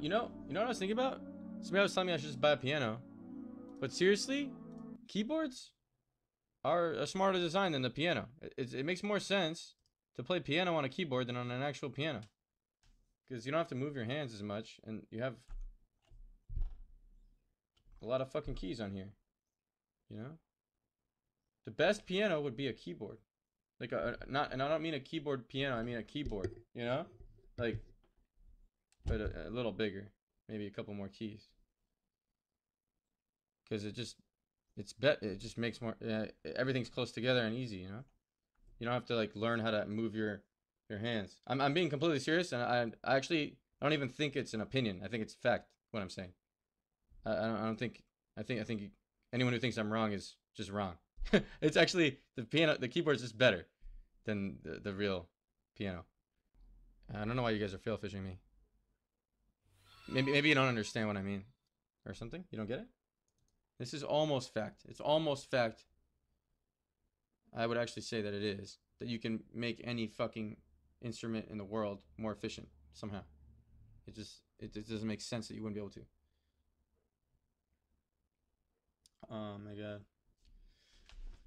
You know what I was thinking about? Somebody was telling me I should just buy a piano. But seriously, keyboards are a smarter design than the piano. It makes more sense to play piano on a keyboard than on an actual piano. Because you don't have to move your hands as much, and you have a lot of fucking keys on here. You know? The best piano would be a keyboard. Like and I don't mean a keyboard piano, I mean a keyboard, you know? Like, but a little bigger. Maybe a couple more keys. Because it just makes more, everything's close together and easy, you know? You don't have to like learn how to move your hands. I'm being completely serious, and I actually I don't even think it's an opinion. I think it's fact what I'm saying. I don't think I think anyone who thinks I'm wrong is just wrong. It's actually the keyboard is just better than the real piano. I don't know why you guys are fail fishing me. Maybe you don't understand what I mean or something. You don't get it? This is almost fact. It's almost fact. I would actually say that it is. That you can make any fucking instrument in the world more efficient somehow. It doesn't make sense that you wouldn't be able to. Oh my god.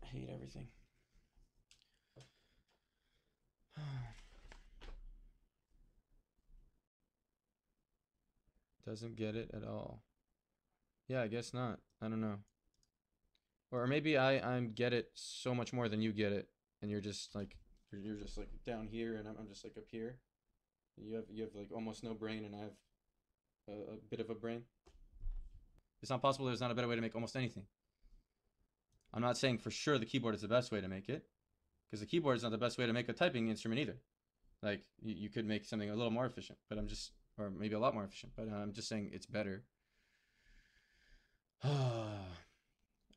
I hate everything. Doesn't get it at all. Yeah, I guess not. I don't know. Or maybe I get it so much more than you get it, and you're just like down here, and I'm just like up here. You have like almost no brain, and I have a bit of a brain. It's not possible there's not a better way to make almost anything. I'm not saying for sure the keyboard is the best way to make it, because the keyboard is not the best way to make a typing instrument either. Like you could make something a little more efficient, but or maybe a lot more efficient, but I'm just saying it's better.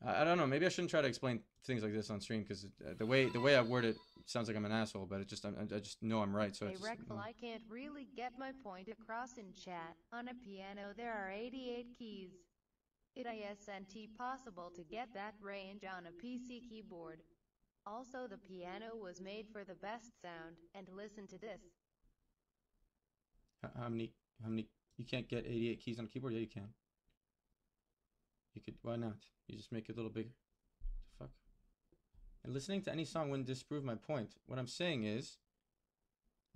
I don't know. Maybe I shouldn't try to explain things like this on stream, because the way I word it sounds like I'm an asshole. But I just know I'm right. So Hey Reckful, I can't really get my point across in chat. On a piano there are 88 keys. It isn't possible to get that range on a PC keyboard. Also, the piano was made for the best sound. And listen to this. how many you can't get 88 keys on a keyboard? Yeah, you can. You could. Why not? You just make it a little bigger. What the fuck? And listening to any song wouldn't disprove my point. What I'm saying is,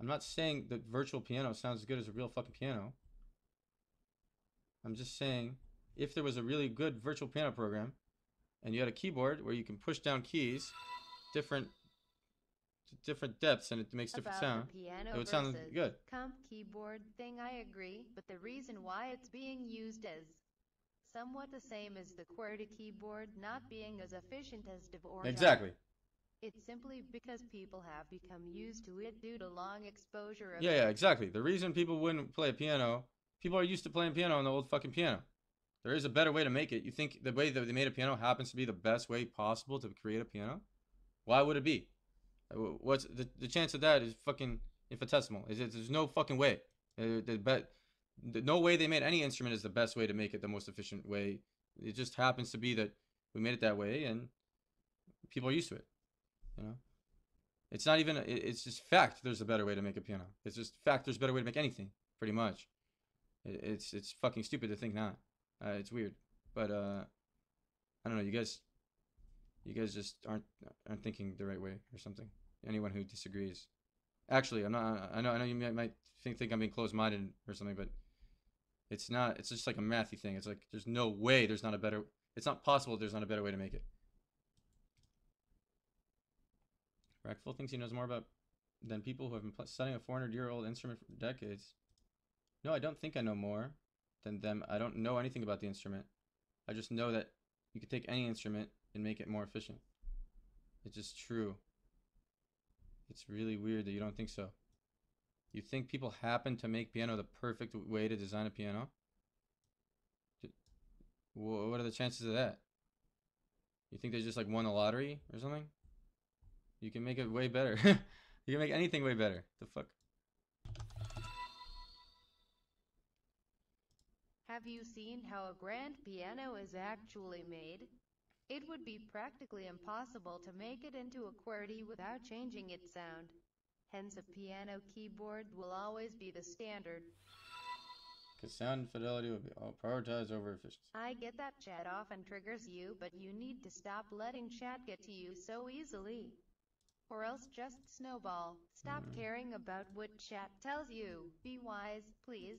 I'm not saying that virtual piano sounds as good as a real fucking piano. I'm just saying, if there was a really good virtual piano program, and you had a keyboard where you can push down keys, different depths, and it makes different About the sound, it piano would sound versus good. comp keyboard thing, I agree, but the reason why it's being used as somewhat the same as the QWERTY keyboard not being as efficient as DIV or JAW. Exactly. It's simply because people have become used to it due to long exposure of Yeah, exactly. The reason people wouldn't play a piano, people are used to playing piano on the old fucking piano. There is a better way to make it. You think the way that they made a piano happens to be the best way possible to create a piano? Why would it be? What's the chance of that is fucking infinitesimal. There's no fucking way. No way they made any instrument is the best way to make it the most efficient way. It just happens to be that we made it that way, and people are used to it. You know, it's not even. It's just fact. There's a better way to make a piano. It's just fact. There's a better way to make anything. Pretty much. It's fucking stupid to think not. It's weird, but I don't know. You guys just aren't thinking the right way or something. Anyone who disagrees. Actually, I'm not. I know you might think I'm being closed-minded or something, but it's not. It's just like a mathy thing. It's like there's no way. There's not a better. It's not possible. There's not a better way to make it. Reckful thinks he knows more about than people who have been studying a 400-year-old instrument for decades. No, I don't think I know more than them. I don't know anything about the instrument. I just know that you could take any instrument and make it more efficient. It's just true. It's really weird that you don't think so. You think people happen to make piano the perfect way to design a piano? What are the chances of that? You think they just like won the lottery or something? You can make it way better. You can make anything way better. The fuck? Have you seen how a grand piano is actually made? It would be practically impossible to make it into a QWERTY without changing its sound. Hence a piano keyboard will always be the standard. Because sound fidelity would be all prioritized over efficiency. I get that chat often triggers you, but you need to stop letting chat get to you so easily. Or else just snowball. Stop caring about what chat tells you. Be wise, please.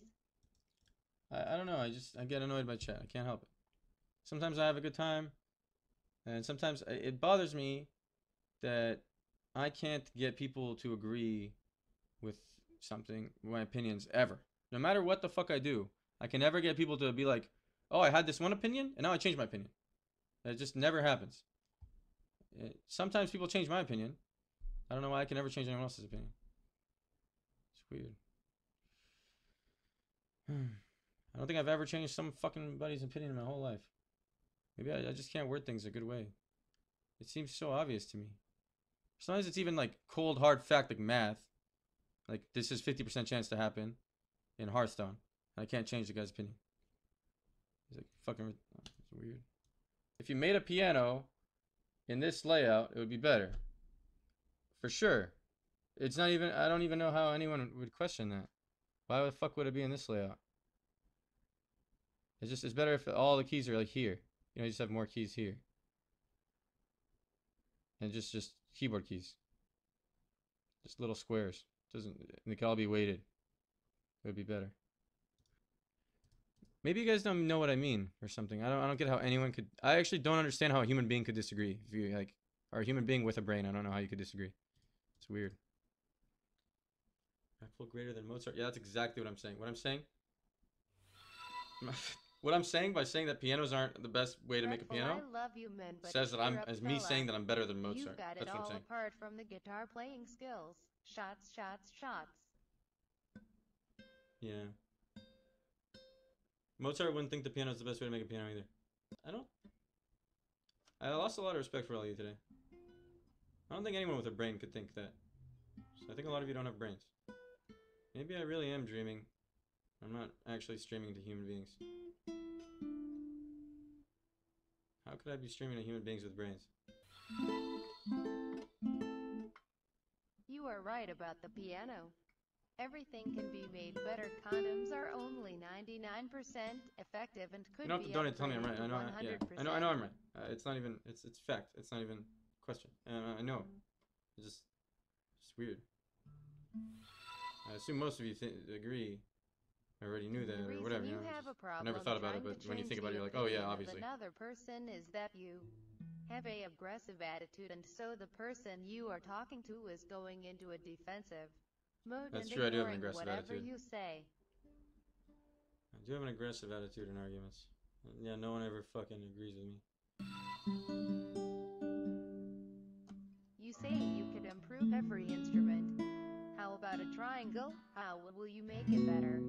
I don't know. I get annoyed by chat. I can't help it. Sometimes I have a good time, and sometimes it bothers me that I can't get people to agree with something, my opinions, ever. No matter what the fuck I do, I can never get people to be like, oh, I had this one opinion, and now I changed my opinion. It just never happens. Sometimes people change my opinion. I don't know why I can never change anyone else's opinion. It's weird. I don't think I've ever changed some fucking buddy's opinion in my whole life. Maybe I just can't word things a good way. It seems so obvious to me. Sometimes it's even like cold, hard fact, like math. Like, this is 50% chance to happen in Hearthstone. I can't change the guy's opinion. He's like, fucking, it's weird. If you made a piano in this layout, it would be better. For sure. It's not even, I don't even know how anyone would question that. Why the fuck would it be in this layout? It's better if all the keys are like here. You know, you just have more keys here. And just keyboard keys. Just little squares. They could all be weighted. It would be better. Maybe you guys don't know what I mean or something. I don't get how anyone could. I actually don't understand how a human being could disagree. If you like are a human being with a brain, I don't know how you could disagree. It's weird. Reckful greater than Mozart. Yeah, that's exactly what I'm saying. What I'm saying. What I'm saying by saying that pianos aren't the best way to make a piano I love you, man, but says that as me saying that I'm better than Mozart. You got it That's what I'm all saying. apart from the guitar playing skills. Shots, shots, shots. Yeah. Mozart wouldn't think the piano is the best way to make a piano either. I lost a lot of respect for all of you today. I don't think anyone with a brain could think that. So I think a lot of you don't have brains. Maybe I really am dreaming. I'm not actually streaming to human beings. How could I be streaming to human beings with brains? You are right about the piano. Everything can be made better. Condoms are only 99% effective and could be. You don't have to donate to tell me I'm right. I know. Yeah. I know I'm right. It's not even. It's fact. It's not even question. I know. It's just weird. I assume most of you agree. I already knew that or whatever. You know, I never thought about it, but when you think about it, you're like, oh yeah, obviously. Another person is that you have a aggressive attitude, and so the person you are talking to is going into a defensive mode. That's and true. I do have an ignoring aggressive whatever attitude. you say. I do have an aggressive attitude in arguments. Yeah, no one ever fucking agrees with me. You say you could improve every instrument. How about a triangle? How will you make it better?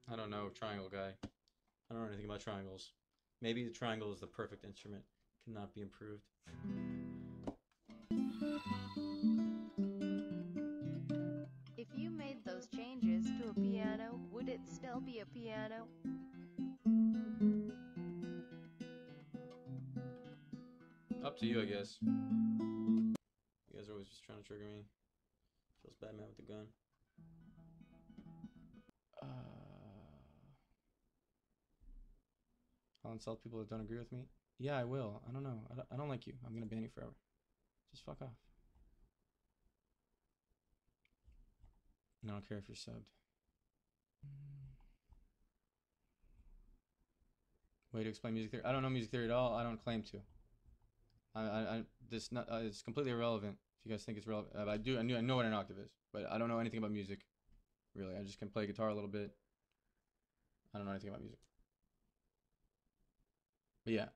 I don't know, triangle guy. I don't know anything about triangles. Maybe the triangle is the perfect instrument. Cannot be improved. If you made those changes to a piano, would it still be a piano? Up to you, I guess. You guys are always just trying to trigger me. Feelsbadman with the gun. I'll insult people that don't agree with me. Yeah, I will. I don't know. I don't like you. I'm gonna ban you forever. Just fuck off. And I don't care if you're subbed. Way to explain music theory. I don't know music theory at all. I don't claim to. It's completely irrelevant if you guys think it's relevant. I know what an octave is, but I don't know anything about music. Really, I just can play guitar a little bit. I don't know anything about music. But yeah,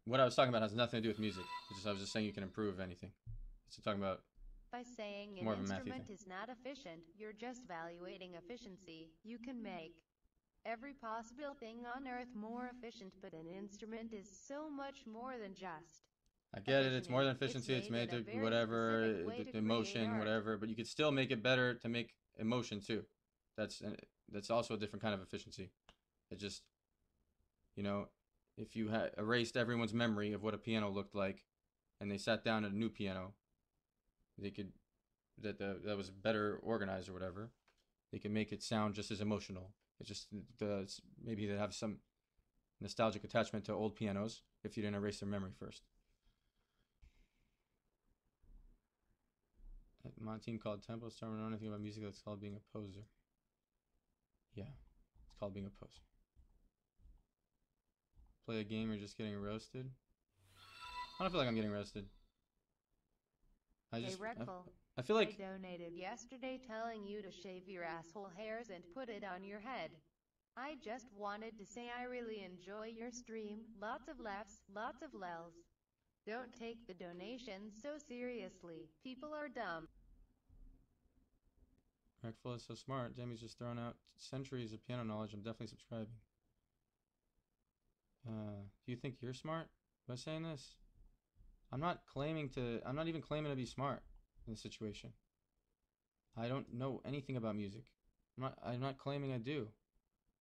what I was talking about has nothing to do with music. I was just saying you can improve anything. It's talking about by saying an instrument is not efficient, you're just evaluating efficiency. You can make every possible thing on earth more efficient, but an instrument is so much more than just. I get it, it's more than efficiency, it's made to whatever, emotion, whatever, but you could still make it better to make emotion too. That's also a different kind of efficiency. It just, you know, if you had erased everyone's memory of what a piano looked like and they sat down at a new piano, they could, that was better organized or whatever, they can make it sound just as emotional. It's just maybe they have some nostalgic attachment to old pianos if you didn't erase their memory first. My team called Tempo Star. I don't know anything about music that's called being a poser. Yeah, it's called being a poser. Play a game, you're just getting roasted. I don't feel like I'm getting roasted. Hey, Reckful. I feel like I donated yesterday telling you to shave your asshole hairs and put it on your head. I just wanted to say I really enjoy your stream. Lots of laughs, lots of lels. Don't take the donations so seriously. People are dumb. Reckful is so smart. Jamie's just thrown out centuries of piano knowledge. I'm definitely subscribing. Do you think you're smart by saying this? I'm not even claiming to be smart in this situation. I don't know anything about music. I'm not claiming I do.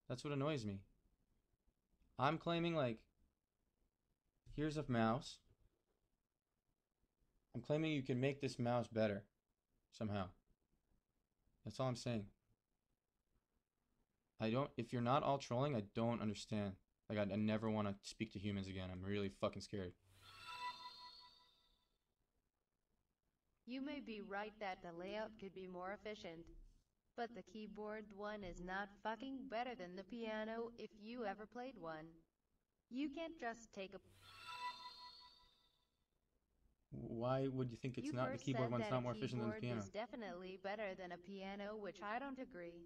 That's what annoys me. I'm claiming, like, here's a mouse. I'm claiming you can make this mouse better somehow. That's all I'm saying. If you're not all trolling, I don't understand. Like, I never want to speak to humans again. I'm really fucking scared. You may be right that the layout could be more efficient, but the keyboard one is not fucking better than the piano if you ever played one. You can't just take a... Why would you think it's not? The keyboard one's not more efficient than the piano. Is definitely better than a piano, which I don't agree.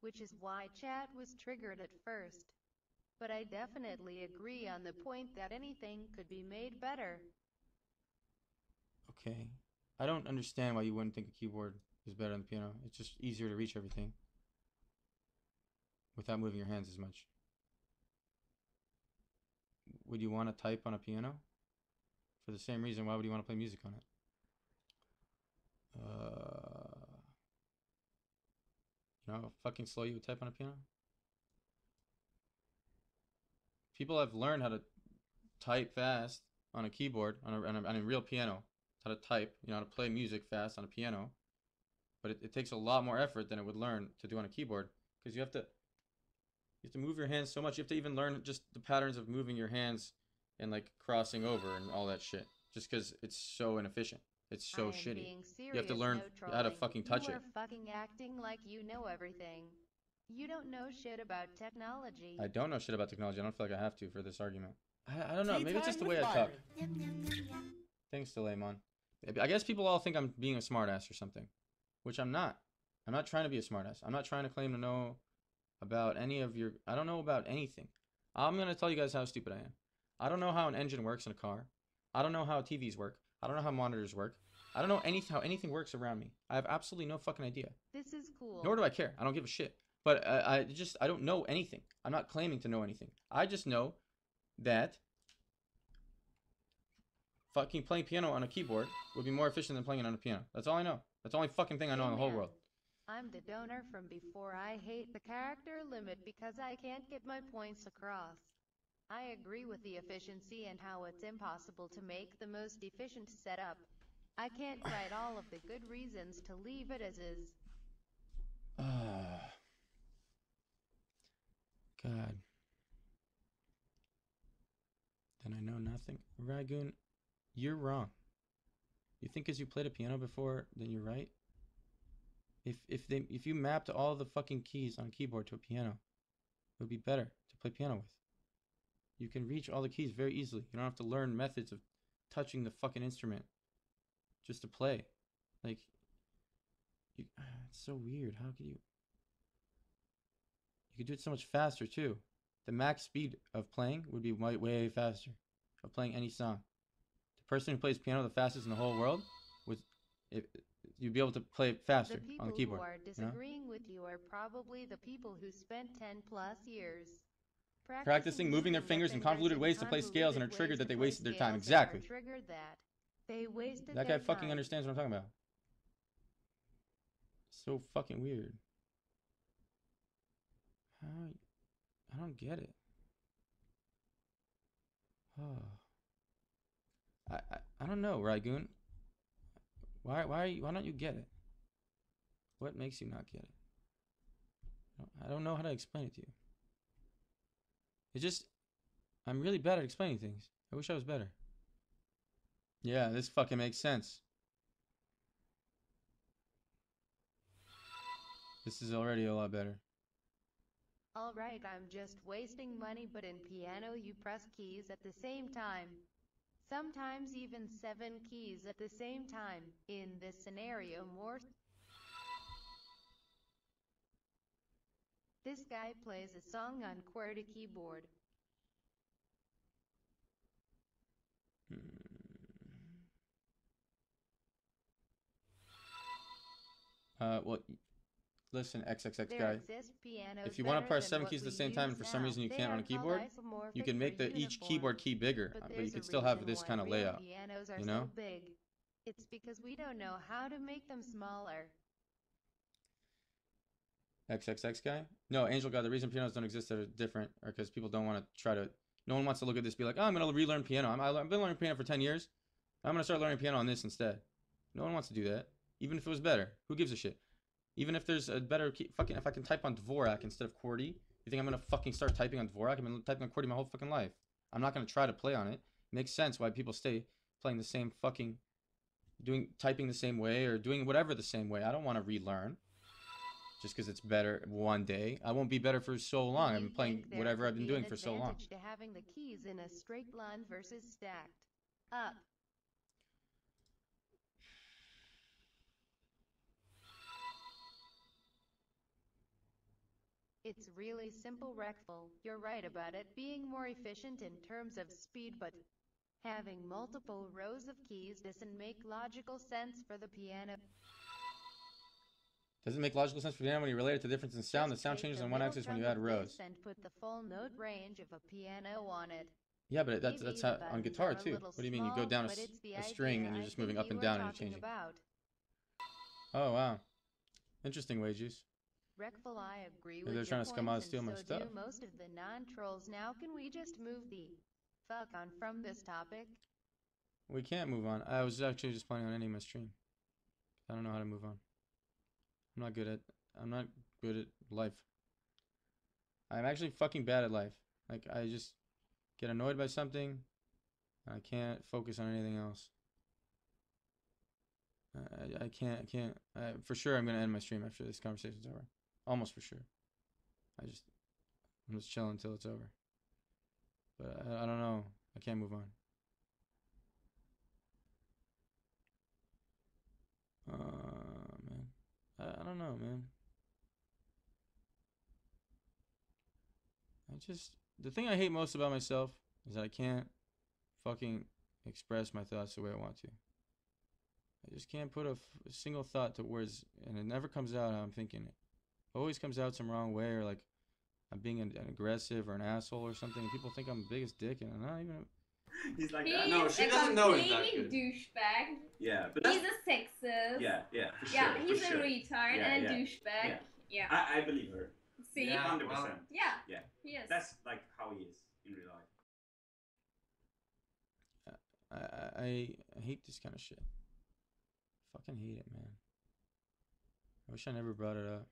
Which is why chat was triggered at first. But I definitely agree on the point that anything could be made better. Okay. I don't understand why you wouldn't think a keyboard is better than the piano. It's just easier to reach everything without moving your hands as much. Would you want to type on a piano? For the same reason, why would you want to play music on it? You know how fucking slow you would type on a piano? People have learned how to type fast on a keyboard, on a real piano. How to type, you know, how to play music fast on a piano. But it takes a lot more effort than it would learn to do on a keyboard. Because you have to move your hands so much. You have to even learn just the patterns of moving your hands and, like, crossing over and all that shit. Just because it's so inefficient. It's so shitty. You have to learn how to fucking touch it. You are fucking acting like you know everything. You don't know shit about technology. I don't know shit about technology. I don't feel like I have to for this argument. I don't know. Maybe it's just the way I talk. Thanks, Delamon. I guess people all think I'm being a smartass or something, which I'm not. I'm not trying to be a smartass. I'm not trying to claim to know about any of your... I don't know about anything. I'm going to tell you guys how stupid I am. I don't know how an engine works in a car. I don't know how TVs work. I don't know how monitors work. I don't know how anything works around me. I have absolutely no fucking idea. This is cool. Nor do I care. I don't give a shit. But I don't know anything. I'm not claiming to know anything. I just know that fucking playing piano on a keyboard would be more efficient than playing it on a piano. That's all I know. That's the only fucking thing I know in the whole world. I'm the donor from before. I hate the character limit because I can't get my points across. I agree with the efficiency and how it's impossible to make the most efficient setup. I can't write all of the good reasons to leave it as is. God. Then I know nothing. Ragoon, you're wrong. You think because you played a piano before, then you're right? If you mapped all the fucking keys on a keyboard to a piano, it would be better to play piano with. You can reach all the keys very easily. You don't have to learn methods of touching the fucking instrument just to play. Like, it's so weird. How could you? You could do it so much faster too. The max speed of playing would be way faster of playing any song. The person who plays piano the fastest in the whole world you'd be able to play it faster on the keyboard. The people who are disagreeing with you are probably the people who spent 10+ years practicing moving their fingers in convoluted ways to play scales and are triggered that they wasted their time. Exactly. Triggered that they wasted that guy fucking understands what I'm talking about. So fucking weird. I don't get it. Oh. I don't know, Ragoon. Why don't you get it? What makes you not get it? I don't know how to explain it to you. It's just, I'm really bad at explaining things. I wish I was better. Yeah, this fucking makes sense. This is already a lot better. Alright, I'm just wasting money, but in piano you press keys at the same time. Sometimes even 7 keys at the same time. In this scenario, this guy plays a song on QWERTY keyboard. Well, listen, XXX There guy. exist pianos If you want to press better 7 than keys at what the we same time and use for some now. reason you They can't on are a called keyboard, you isomorphic can for make each uniform. keyboard key bigger, But but you there's a could still have reason this why kind of real layout, pianos are you so know? big. It's because we don't know how to make them smaller. XXX guy? No, Angel guy, the reason pianos don't exist that are different are because people don't want to try to, no one wants to look at this and be like, oh, I'm going to relearn piano. I've been learning piano for 10 years. I'm going to start learning piano on this instead. No one wants to do that. Even if it was better. Who gives a shit? Even if there's a better key, fucking, if I can type on Dvorak instead of QWERTY, you think I'm going to fucking start typing on Dvorak? I've been typing on QWERTY my whole fucking life. I'm not going to try to play on it. Makes sense why people stay playing the same fucking, typing the same way or doing whatever the same way. I don't want to relearn just because it's better one day. I won't be better for so long. I've been playing whatever I've been doing for so long. Advantage to having the keys in a straight line versus stacked up. It's really simple, Reckful. You're right about it being more efficient in terms of speed, but having multiple rows of keys doesn't make logical sense for the piano. Doesn't make logical sense for piano when you relate it to the difference in sound. The sound changes on one axis when you add rows. And put the full note range of a piano on it. Yeah, but that's how, on guitar too. What do you mean? You go down a string and you're just moving up and down and you're changing. Oh wow, interesting, Wages. Reckful, I agree Maybe with they're your trying to scum out, points, steal my and so stuff. do most of the non-trolls. Now can we just move the fuck on from this topic? We can't move on. I was actually just planning on ending my stream. I don't know how to move on. I'm not good at life. I'm actually fucking bad at life. Like, I just get annoyed by something and I can't focus on anything else. I can't. For sure, I'm gonna end my stream after this conversation's over. Almost for sure. I'm just chilling until it's over. But I don't know. I can't move on. Man. I don't know, man. The thing I hate most about myself is that I can't fucking express my thoughts the way I want to. I just can't put a single thought to words, and it never comes out how I'm thinking it. It always comes out some wrong way, or like I'm being an aggressive or an asshole or something, and people think I'm the biggest dick, and I'm not even. He's like that. No, she doesn't know he's that good. Douchebag. Yeah, but he's a sexist. Yeah, for sure. Yeah, he's for a sure. retard and a douchebag. Yeah. I believe her. See? 100%. Yeah. He is. That's like how he is in real life. I hate this kind of shit. Fucking hate it, man. I wish I never brought it up.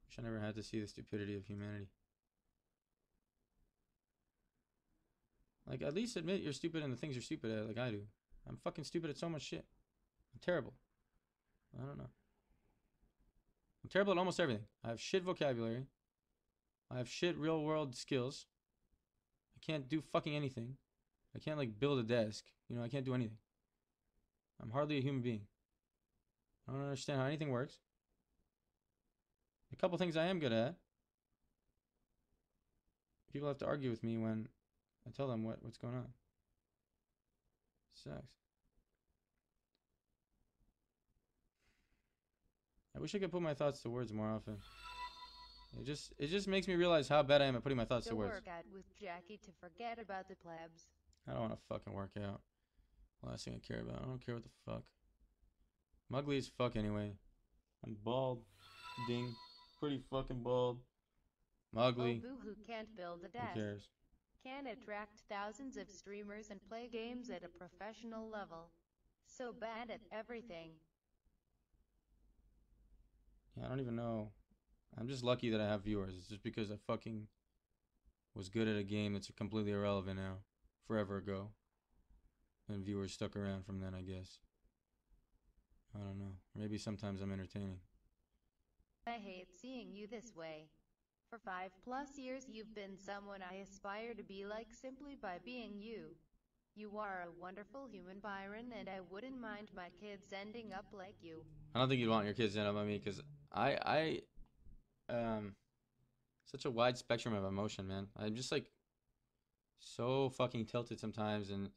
Wish I never had to see the stupidity of humanity. Like, at least admit you're stupid and the things you're stupid at, like I do. I'm fucking stupid at so much shit. I'm terrible. I don't know. I'm terrible at almost everything. I have shit vocabulary. I have shit real world skills. I can't do fucking anything. I can't, like, build a desk. You know, I can't do anything. I'm hardly a human being. I don't understand how anything works. A couple things I am good at. People have to argue with me when I tell them what's going on. Sucks. I wish I could put my thoughts to words more often. It just makes me realize how bad I am at putting my thoughts to words. Work out with Jackie to forget about the plebs. I don't want to fucking work out. Last thing I care about. I don't care what the fuck. I'm ugly as fuck anyway. I'm bald. Ding. Pretty fucking bald. I'm ugly. Oh, boo-hoo can't build a desk. Who cares? Can attract thousands of streamers and play games at a professional level. So bad at everything. Yeah, I don't even know. I'm just lucky that I have viewers. It's just because I fucking was good at a game that's completely irrelevant now, forever ago. And viewers stuck around from then, I guess. I don't know. Maybe sometimes I'm entertaining. I hate seeing you this way. For 5+ years you've been someone I aspire to be like simply by being you. You are a wonderful human, Byron, and I wouldn't mind my kids ending up like you. I don't think you'd want your kids to end up like me, because such a wide spectrum of emotion, man. I'm just like so fucking tilted sometimes, and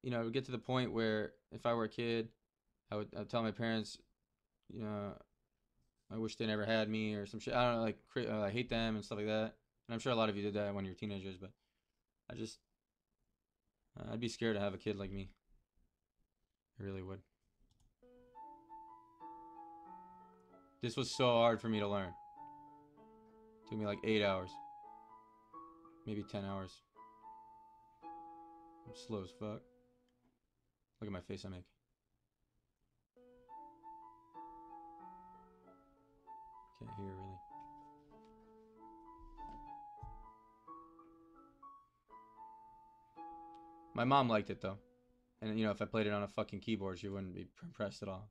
you know, it would get to the point where if I were a kid, I'd tell my parents, you know, I wish they never had me or some shit. I don't know, like I hate them and stuff like that. And I'm sure a lot of you did that when you were teenagers, but I just I'd be scared to have a kid like me. I really would. This was so hard for me to learn. It took me like 8 hours. Maybe 10 hours. I'm slow as fuck. Look at my face I make. Can't hear really. My mom liked it though. And you know, if I played it on a fucking keyboard, she wouldn't be impressed at all.